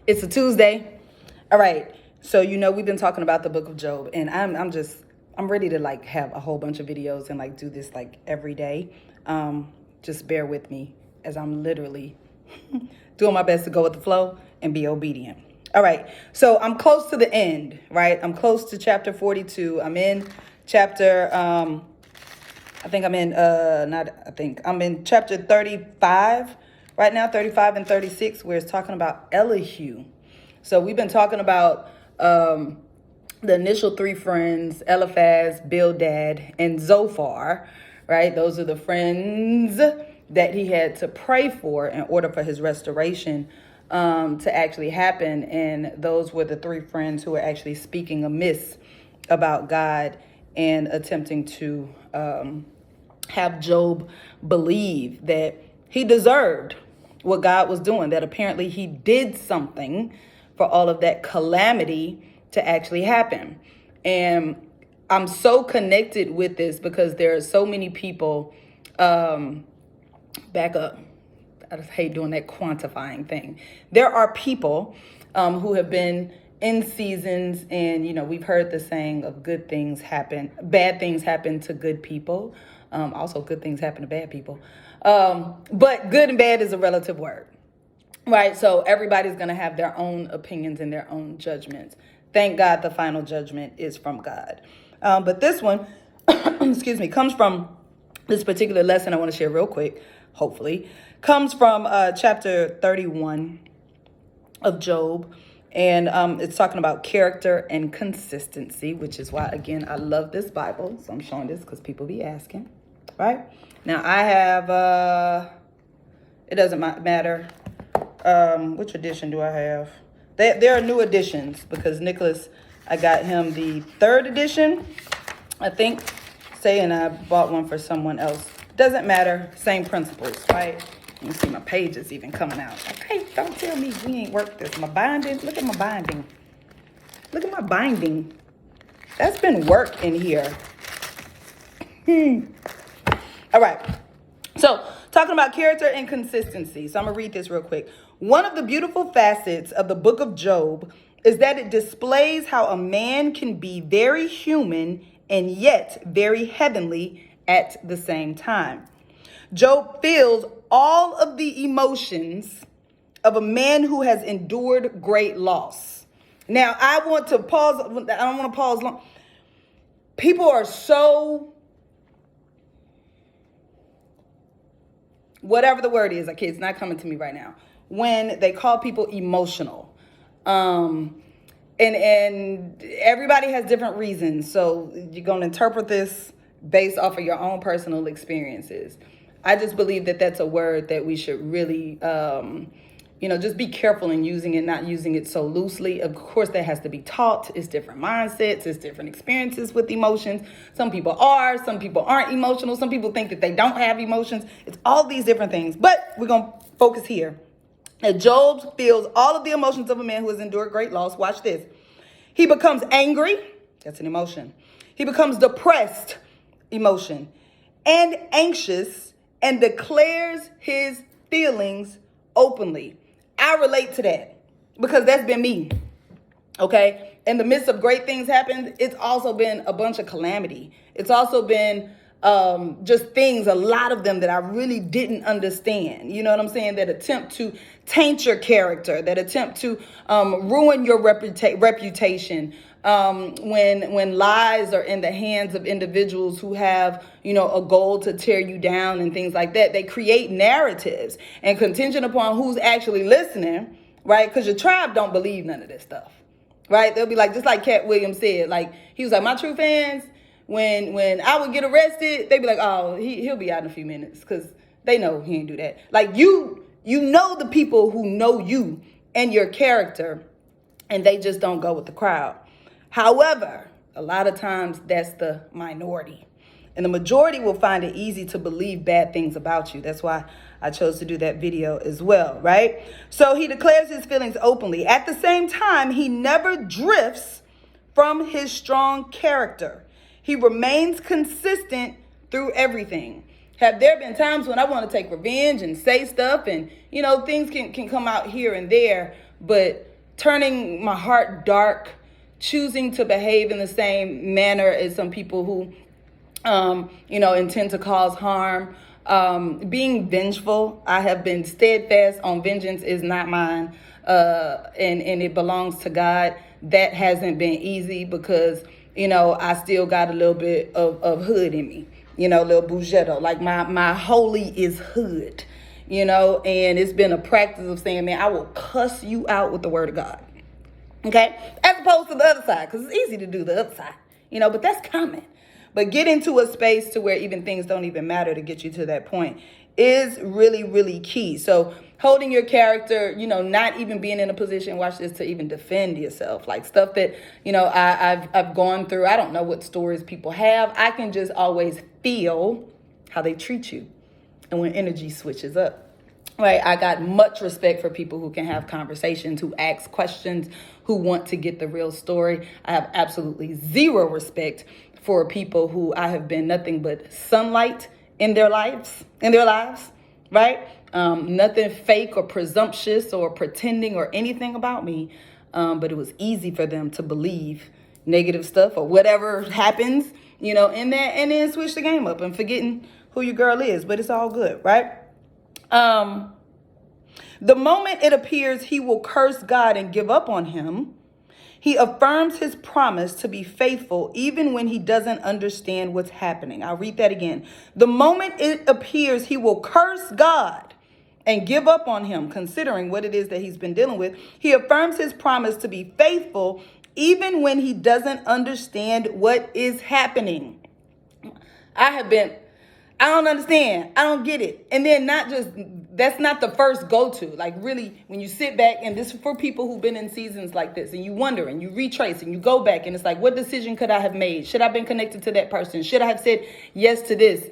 It's a Tuesday. All right. So, we've been talking about the book of Job, and I'm ready to like have a whole bunch of videos and like do this like every day. Just bear with me as I'm literally doing my best to go with the flow and be obedient. All right. So I'm close to the end, right? I'm close to chapter 42. I'm in chapter, I'm in chapter 35 right now, 35 and 36, where it's talking about Elihu. So we've been talking about the initial three friends, Eliphaz, Bildad, and Zophar, right? Those are the friends that he had to pray for in order for his restoration to actually happen. And those were the three friends who were actually speaking amiss about God and attempting to have Job believe that he deserved what God was doing, that apparently he did something for all of that calamity to actually happen. And I'm so connected with this because there are so many people, back up. I just hate doing that quantifying thing. There are people who have been in seasons, and we've heard the saying of bad things happen to good people. Also, good things happen to bad people. But good and bad is a relative word, right? So everybody's going to have their own opinions and their own judgments. Thank God the final judgment is from God. But this one, excuse me, comes from this particular lesson I want to share real quick, hopefully, comes from chapter 31 of Job. And it's talking about character and consistency, which is why, again, I love this Bible. So I'm showing this because people be asking, right? Now, I have, it doesn't matter. Which edition do I have? There are new editions because Nicholas, I got him the 3rd edition, I think, and I bought one for someone else. Doesn't matter. Same principles, right? You see my pages even coming out. Okay, don't tell me we ain't worked this. My binding, look at my binding. Look at my binding. That's been work in here. All right. So talking about character and consistency. So I'm going to read this real quick. One of the beautiful facets of the book of Job is that it displays how a man can be very human and yet very heavenly at the same time. Job feels all of the emotions of a man who has endured great loss. Now, I want to pause. I don't want to pause long. People are so, whatever the word is, okay, it's not coming to me right now, when they call people emotional. And everybody has different reasons. So you're going to interpret this based off of your own personal experiences. I just believe that that's a word that we should really, just be careful in using it, not using it so loosely. Of course, that has to be taught. It's different mindsets. It's different experiences with emotions. Some people are, some people aren't emotional. Some people think that they don't have emotions. It's all these different things. But we're going to focus here. Now, Job feels all of the emotions of a man who has endured great loss. Watch this. He becomes angry. That's an emotion. He becomes depressed. Emotion. And anxious. And declares his feelings openly. I relate to that because that's been me. Okay. In the midst of great things happen, it's also been a bunch of calamity. It's also been just things, a lot of them that I really didn't understand. You know what I'm saying? That attempt to taint your character, that attempt to ruin your reputation. When lies are in the hands of individuals who have, a goal to tear you down and things like that, they create narratives, and contingent upon who's actually listening, right? Because your tribe don't believe none of this stuff, right? They'll be like, just like Cat Williams said, like, he was like, my true fans, when I would get arrested, they'd be like, oh, he'll be out in a few minutes, because they know he ain't do that. Like, you know the people who know you and your character, and they just don't go with the crowd. However, a lot of times that's the minority, and the majority will find it easy to believe bad things about you. That's why I chose to do that video as well, right? So he declares his feelings openly. At the same time, he never drifts from his strong character. He remains consistent through everything. Have there been times when I want to take revenge and say stuff, and things can come out here and there, but turning my heart dark, choosing to behave in the same manner as some people who, intend to cause harm, being vengeful. I have been steadfast on vengeance is not mine, and it belongs to God. That hasn't been easy because, I still got a little bit of hood in me, a little bougetto. Like my holy is hood, and it's been a practice of saying, man, I will cuss you out with the word of God. Okay? As opposed to the other side, because it's easy to do the other side, but that's common. But get into a space to where even things don't even matter to get you to that point is really, really key. So holding your character, not even being in a position, watch this, to even defend yourself. Like stuff that, I've gone through. I don't know what stories people have. I can just always feel how they treat you. And when energy switches up. Right, I got much respect for people who can have conversations, who ask questions, who want to get the real story. I have absolutely zero respect for people who I have been nothing but sunlight in their lives, right? Nothing fake or presumptuous or pretending or anything about me. But it was easy for them to believe negative stuff or whatever happens, in that, and then switch the game up and forgetting who your girl is. But it's all good, right? The moment it appears he will curse God and give up on him, he affirms his promise to be faithful even when he doesn't understand what's happening. I'll read that again. The moment it appears he will curse God and give up on him, considering what it is that he's been dealing with, he affirms his promise to be faithful even when he doesn't understand what is happening. I don't understand. I don't get it. And then that's not the first go-to. Like really, when you sit back, and this is for people who've been in seasons like this, and you wonder and you retrace and you go back and it's like, what decision could I have made? Should I have been connected to that person? Should I have said yes to this?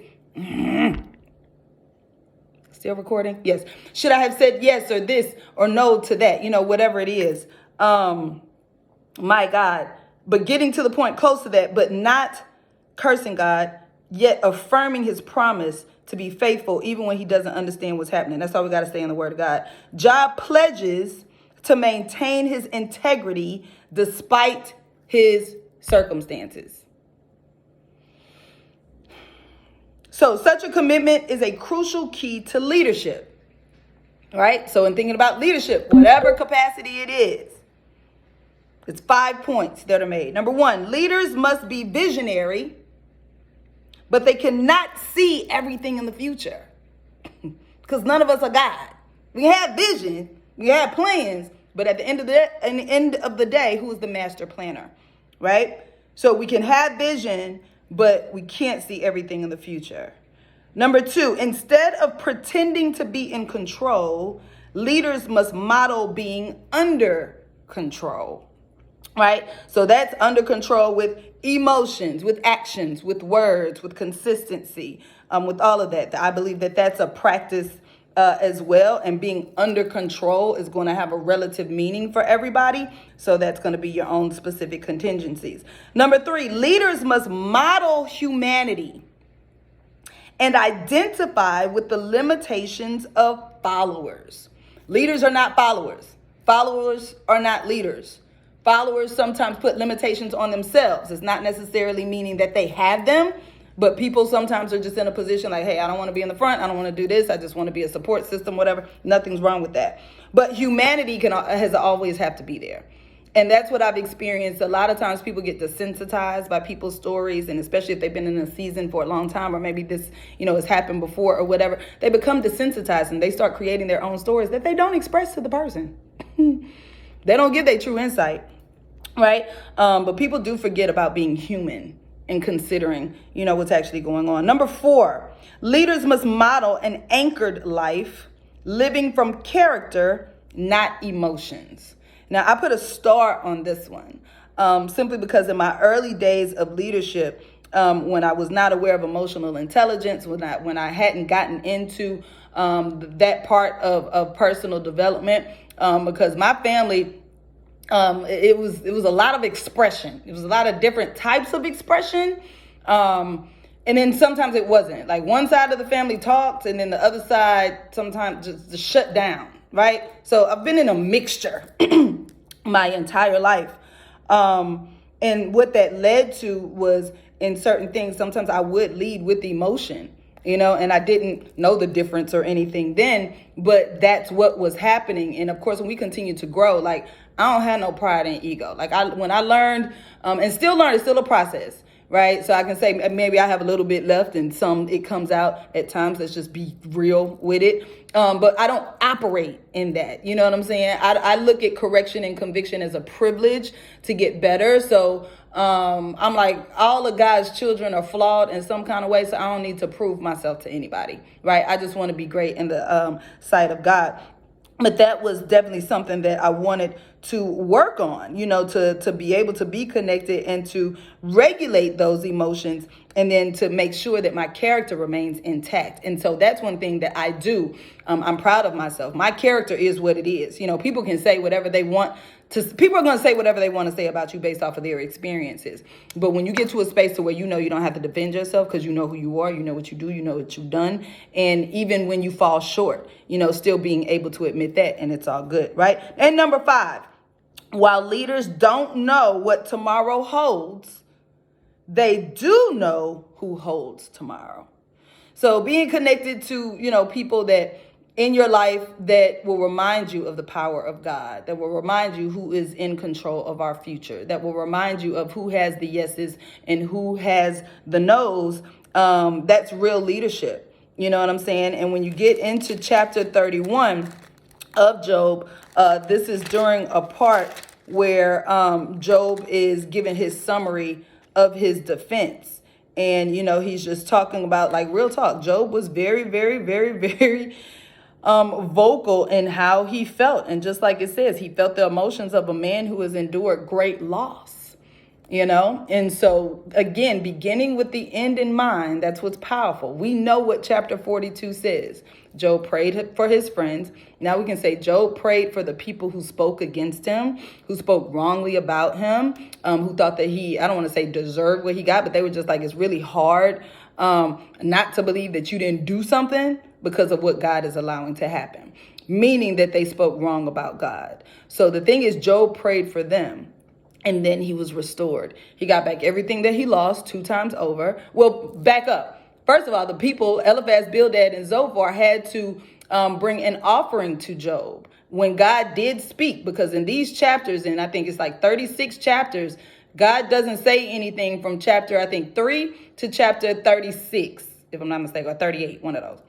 Still recording? Yes. Should I have said yes or this or no to that? Whatever it is. My God. But getting to the point close to that, but not cursing God, yet affirming his promise to be faithful even when he doesn't understand what's happening. That's all we got to stay in the word of God. Job pledges to maintain his integrity despite his circumstances. So such a commitment is a crucial key to leadership, right? So in thinking about leadership, whatever capacity it is, it's 5 points that are made. Number 1, leaders must be visionary, but they cannot see everything in the future because none of us are God. We have vision, we have plans, but at the end of the day, who is the master planner, right? So we can have vision, but we can't see everything in the future. Number 2, instead of pretending to be in control, leaders must model being under control. Right? So that's under control with emotions, with actions, with words, with consistency, with all of that. I believe that that's a practice as well. And being under control is going to have a relative meaning for everybody. So that's going to be your own specific contingencies. Number 3, leaders must model humanity and identify with the limitations of followers. Leaders are not followers. Followers are not leaders. Followers sometimes put limitations on themselves. It's not necessarily meaning that they have them, but people sometimes are just in a position like, hey, I don't want to be in the front. I don't want to do this. I just want to be a support system, whatever. Nothing's wrong with that. But humanity has always have to be there. And that's what I've experienced. A lot of times people get desensitized by people's stories, and especially if they've been in a season for a long time, or maybe this, has happened before or whatever, they become desensitized and they start creating their own stories that they don't express to the person. They don't give their true insight, right? But people do forget about being human and considering, what's actually going on. Number 4, leaders must model an anchored life, living from character, not emotions. Now, I put a star on this one simply because in my early days of leadership, when I was not aware of emotional intelligence, when I hadn't gotten into that part of personal development, because my family, it was a lot of expression. It was a lot of different types of expression. And then sometimes it wasn't. Like one side of the family talked and then the other side sometimes just shut down, right? So I've been in a mixture my entire life. And what that led to was, in certain things, sometimes I would lead with emotion, and I didn't know the difference or anything then, but that's what was happening. And of course, when we continue to grow, like, I don't have no pride and ego. Like, when I learned, and still learn, it's still a process. Right. So I can say maybe I have a little bit left, and some it comes out at times. Let's just be real with it. But I don't operate in that. You know what I'm saying? I look at correction and conviction as a privilege to get better. So I'm like, all of God's children are flawed in some kind of way. So I don't need to prove myself to anybody. Right. I just want to be great in the sight of God. But that was definitely something that I wanted to work on, to be able to be connected and to regulate those emotions, and then to make sure that my character remains intact. And so that's one thing that I do. I'm proud of myself. My character is what it is. People can say whatever they want people are going to say whatever they want to say about you based off of their experiences. But when you get to a space to where you don't have to defend yourself, because you know who you are, you know what you do, you know what you've done. And even when you fall short, still being able to admit that, and it's all good, right? And number 5, while leaders don't know what tomorrow holds, they do know who holds tomorrow. So being connected to, people that in your life that will remind you of the power of God, that will remind you who is in control of our future, that will remind you of who has the yeses and who has the nos. That's real leadership. You know what I'm saying? And when you get into chapter 31 of Job, this is during a part where Job is giving his summary of his defense. And, he's just talking about, like, real talk. Job was very, very, very, very vocal in how he felt. And just like it says, he felt the emotions of a man who has endured great loss. And so, again, beginning with the end in mind, that's what's powerful. We know what chapter 42 says. Job prayed for his friends. Now we can say Job prayed for the people who spoke against him, who spoke wrongly about him, who thought that he, I don't want to say deserved what he got, but they were just like, it's really hard not to believe that you didn't do something because of what God is allowing to happen, meaning that they spoke wrong about God. So the thing is, Job prayed for them. And then he was restored. He got back everything that he lost 2 times over. Well, back up. First of all, the people, Eliphaz, Bildad, and Zophar, had to bring an offering to Job when God did speak. Because in these chapters, and I think it's like 36 chapters, God doesn't say anything from chapter, I think, 3 to chapter 36, if I'm not mistaken, or 38, one of those.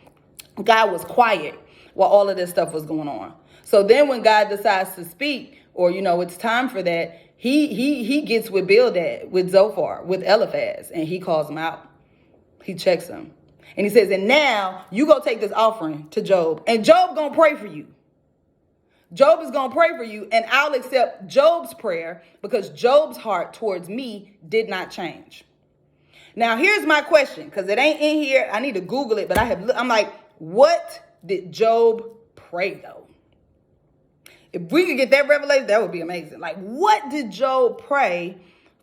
God was quiet while all of this stuff was going on. So then when God decides to speak, or, it's time for that, he gets with Bildad, with Zophar, with Eliphaz, and he calls him out. He checks him. And he says, and now you go take this offering to Job, and Job gonna pray for you. Job is gonna pray for you, and I'll accept Job's prayer because Job's heart towards me did not change. Now, here's my question, because it ain't in here. I need to Google it, but I'm like, what did Job pray, though? If we could get that revelation, that would be amazing. Like, what did Job pray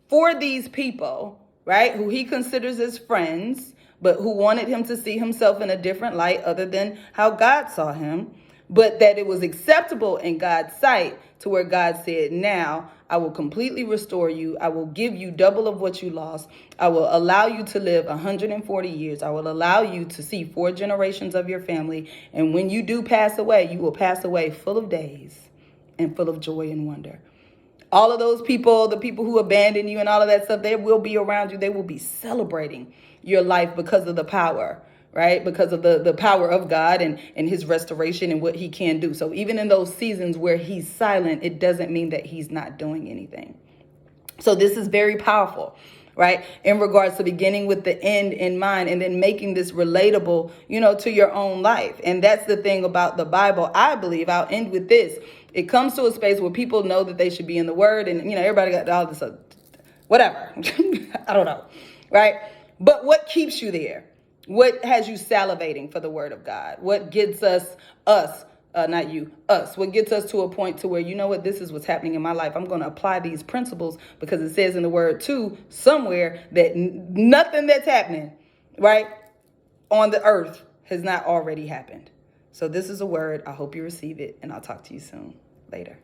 for these people, right, who he considers as friends, but who wanted him to see himself in a different light other than how God saw him, but that it was acceptable in God's sight, to where God said, now I will completely restore you. I will give you double of what you lost. I will allow you to live 140 years. I will allow you to see 4 generations of your family. And when you do pass away, you will pass away full of days and full of joy and wonder. All of those people, the people who abandon you and all of that stuff, they will be around you. They will be celebrating your life because of the power, right? Because of the power of God and his restoration and what he can do. So even in those seasons where he's silent, it doesn't mean that he's not doing anything. So this is very powerful, right? In regards to beginning with the end in mind and then making this relatable, to your own life. And that's the thing about the Bible. I believe, I'll end with this. It comes to a space where people know that they should be in the word, and, everybody got all this, whatever. I don't know, right? But what keeps you there? What has you salivating for the word of God? What gets us, not you, us, what gets us to a point to where, what, this is what's happening in my life. I'm going to apply these principles because it says in the word too, somewhere, that nothing that's happening, right, on the earth has not already happened. So this is a word. I hope you receive it, and I'll talk to you soon. Later.